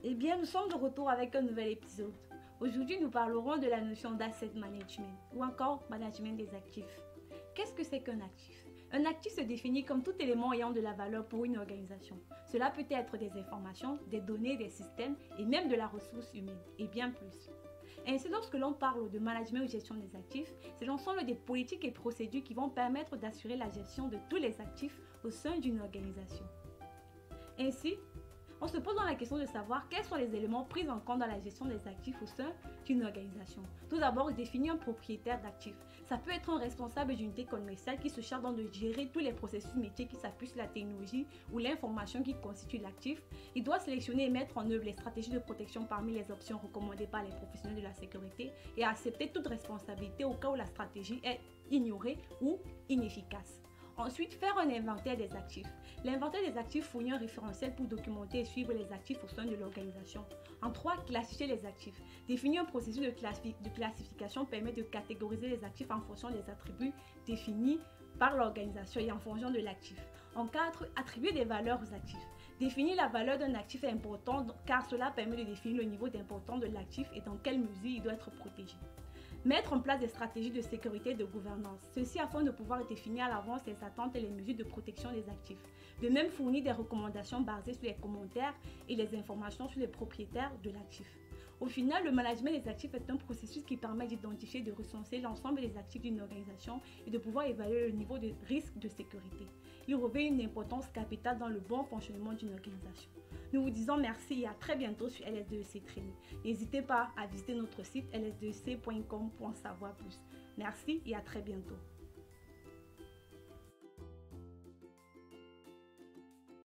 Eh bien, nous sommes de retour avec un nouvel épisode. Aujourd'hui, nous parlerons de la notion d'asset management ou encore management des actifs. Qu'est-ce que c'est qu'un actif? Un actif se définit comme tout élément ayant de la valeur pour une organisation. Cela peut être des informations, des données, des systèmes et même de la ressource humaine et bien plus. Ainsi, lorsque l'on parle de management ou gestion des actifs, c'est l'ensemble des politiques et procédures qui vont permettre d'assurer la gestion de tous les actifs au sein d'une organisation. Ainsi, on se pose dans la question de savoir quels sont les éléments pris en compte dans la gestion des actifs au sein d'une organisation. Tout d'abord, définir un propriétaire d'actifs. Ça peut être un responsable d'unité commerciale qui se charge donc de gérer tous les processus métiers qui s'appuient sur la technologie ou l'information qui constitue l'actif. Il doit sélectionner et mettre en œuvre les stratégies de protection parmi les options recommandées par les professionnels de la sécurité et accepter toute responsabilité au cas où la stratégie est ignorée ou inefficace. Ensuite, faire un inventaire des actifs. L'inventaire des actifs fournit un référentiel pour documenter et suivre les actifs au sein de l'organisation. En 3, classifier les actifs. Définir un processus de classification permet de catégoriser les actifs en fonction des attributs définis par l'organisation et en fonction de l'actif. En 4, attribuer des valeurs aux actifs. Définir la valeur d'un actif est important car cela permet de définir le niveau d'importance de l'actif et dans quelle mesure il doit être protégé. Mettre en place des stratégies de sécurité et de gouvernance, ceci afin de pouvoir définir à l'avance les attentes et les mesures de protection des actifs. De même, fournir des recommandations basées sur les commentaires et les informations sur les propriétaires de l'actif. Au final, le management des actifs est un processus qui permet d'identifier et de recenser l'ensemble des actifs d'une organisation et de pouvoir évaluer le niveau de risque de sécurité. Il revêt une importance capitale dans le bon fonctionnement d'une organisation. Nous vous disons merci et à très bientôt sur LS2EC Training. N'hésitez pas à visiter notre site lsdec.com pour en savoir plus. Merci et à très bientôt.